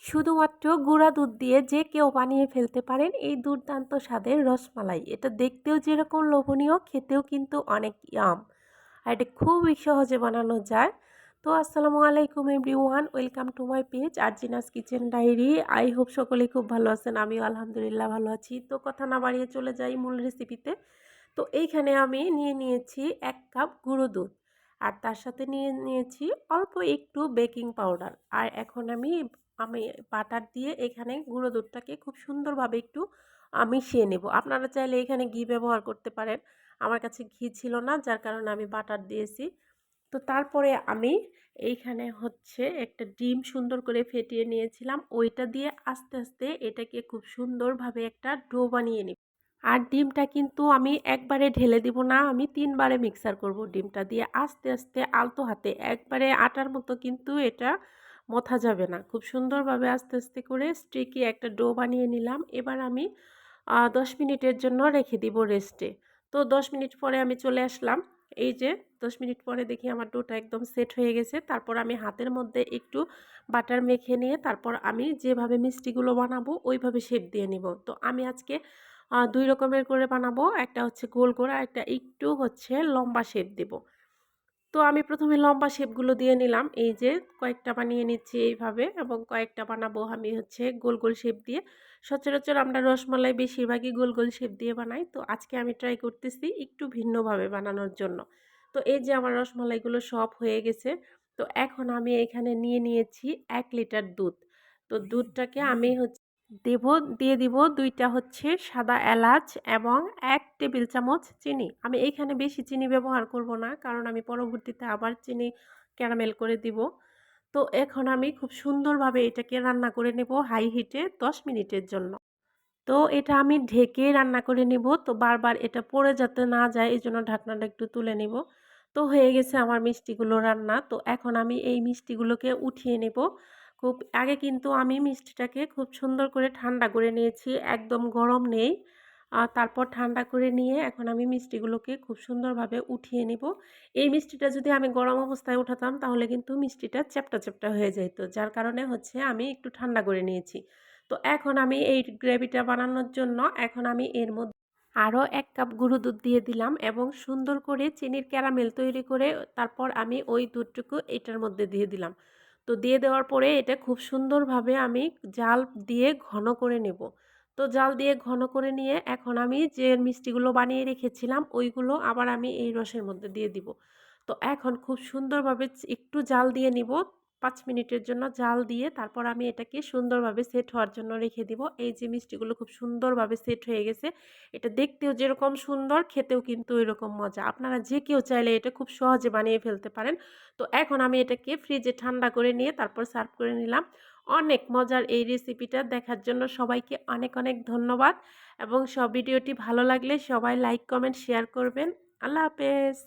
শুধুমাত্র গুঁড়া দুধ দিয়ে যে কেউ বানিয়ে ফেলতে পারেন এই দুর্দান্ত স্বাদের রসমালাই। এটা দেখতেও যেরকম লোভনীয়, খেতেও কিন্তু অনেক ইয়াম। আর এটা খুবই সহজে বানানো যায়। তো আসসালামু আলাইকুম everyone, welcome to my page Arzina's kitchen diary. I hope সকলেই খুব ভালো আছেন, আমিও আলহামদুলিল্লাহ ভালো আছি। তো কথা না বাড়িয়ে চলে যাই মূল রেসিপিতে। তো এইখানে আমি নিয়ে নিয়েছি 1 কাপ গুঁড়ো দুধ, আর তার সাথে নিয়ে নিয়েছি অল্প একটু বেকিং পাউডার। আর এখন আমি আমি বাটার দিয়ে এখানে গুঁড়ো দুধটাকে খুব সুন্দরভাবে একটু মিশিয়ে নেব। আপনারা চাইলে এখানে ঘি ব্যবহার করতে পারেন। আমার কাছে ঘি ছিল না, যার কারণে আমি বাটার দিয়েছি। তো তারপরে আমি এইখানে হচ্ছে একটা ডিম সুন্দর করে ফেটিয়ে নিয়েছিলাম, ওইটা দিয়ে আস্তে আস্তে এটাকে খুব সুন্দরভাবে একটা ডো বানিয়ে নিব। আর ডিমটা কিন্তু আমি একবারে ঢেলে দিব না, আমি 3 বারে মিক্সার করব। ডিমটা দিয়ে আস্তে আস্তে আলতো হাতে, একবারে আটার মতো কিন্তু এটা মথা যাবে না। খুব সুন্দরভাবে আস্তে আস্তে করে স্টিকি একটা ডো বানিয়ে নিলাম। এবার আমি 10 মিনিটের জন্য রেখে দিব রেস্টে। তো 10 মিনিট পরে আমি চলে আসলাম। এই যে 10 মিনিট পরে দেখি আমার ডোটা একদম সেট হয়ে গেছে। তারপর আমি হাতের মধ্যে একটু বাটার মেখে নিয়ে তারপর আমি যেভাবে মিষ্টিগুলো বানাবো ওইভাবে শেপ দিয়ে নিব। তো আমি আজকে 2 রকমের করে বানাবো। একটা হচ্ছে গোল করে, একটা একটু হচ্ছে লম্বা শেপ দেব। তো আমি প্রথমে লম্বা শেপগুলো দিয়ে নিলাম। এই যে কয়েকটা বানিয়ে নিচ্ছি এইভাবে, এবং কয়েকটা বানাবো আমি হচ্ছে গোল গোল শেপ দিয়ে। সচরাচর আমরা রসমালাই বেশিরভাগই গোল গোল শেপ দিয়ে বানাই। তো আজকে আমি ট্রাই করতেছি একটু ভিন্নভাবে বানানোর জন্য। তো এই যে আমার রসমালাইগুলো সব হয়ে গেছে। তো এখন আমি এখানে নিয়ে নিয়েছি 1 লিটার দুধ। তো দুধটাকে আমি দিয়ে দিব 2টা হচ্ছে সাদা এলাচ এবং 1 টেবিল চামচ চিনি। আমি এইখানে বেশি চিনি ব্যবহার করব না, কারণ আমি পরবর্তীতে আবার চিনি ক্যারামেল করে দিব। তো এখন আমি খুব সুন্দরভাবে এটাকে রান্না করে নেব হাই হিটে 10 মিনিটের জন্য। তো এটা আমি ঢেকে রান্না করে নিব। তো বারবার এটা পড়ে যাতে না যায় এজন্য ঢাকনাটা একটু তুলে নিব। তো হয়ে গেছে আমার মিষ্টিগুলো রান্না। তো এখন আমি এই মিষ্টিগুলোকে উঠিয়ে নেব। খুব আগে কিন্তু আমি মিষ্টিটাকে খুব সুন্দর করে ঠান্ডা করে নিয়েছি, একদম গরম নেই। তারপর ঠান্ডা করে নিয়ে এখন আমি মিষ্টিগুলোকে খুব সুন্দরভাবে উঠিয়ে নিব। এই মিষ্টিটা যদি আমি গরম অবস্থায় উঠাতাম তাহলে কিন্তু মিষ্টিটা চ্যাপ্টা চ্যাপ্টা হয়ে যেত, যার কারণে হচ্ছে আমি একটু ঠান্ডা করে নিয়েছি। তো এখন আমি এই গ্রেভিটা বানানোর জন্য এখন আমি এর মধ্যে আরও 1 কাপ গুঁড়ো দুধ দিয়ে দিলাম এবং সুন্দর করে চিনির ক্যারামেল তৈরি করে তারপর আমি ওই দুধটুকু এটার মধ্যে দিয়ে দিলাম। তো দিয়ে দেওয়ার পরে এটা খুব সুন্দরভাবে আমি জাল দিয়ে ঘন করে নেব। তো জাল দিয়ে ঘন করে নিয়ে এখন আমি যে মিষ্টিগুলো বানিয়ে রেখেছিলাম ওইগুলো আবার আমি এই রসের মধ্যে দিয়ে দিব। তো এখন খুব সুন্দরভাবে একটু জাল দিয়ে নিব। 5 মিনিটের জন্য জাল দিয়ে তারপর আমি এটাকে সুন্দরভাবে সেট হওয়ার জন্য রেখে দিব। এই যে মিষ্টিগুলো খুব সুন্দরভাবে সেট হয়ে গেছে। এটা দেখতেও যেরকম সুন্দর, খেতেও কিন্তু এরকম মজা। আপনারা যে কেউ চাইলে এটা খুব সহজে বানিয়ে ফেলতে পারেন। তো এখন আমি এটাকে ফ্রিজে ঠান্ডা করে নিয়ে তারপর সার্ভ করে নিলাম। অনেক মজার এই রেসিপিটা দেখার জন্য সবাইকে অনেক অনেক ধন্যবাদ, এবং ভিডিওটি ভালো লাগলে সবাই লাইক, কমেন্ট, শেয়ার করবেন। আল্লাহ হাফেজ।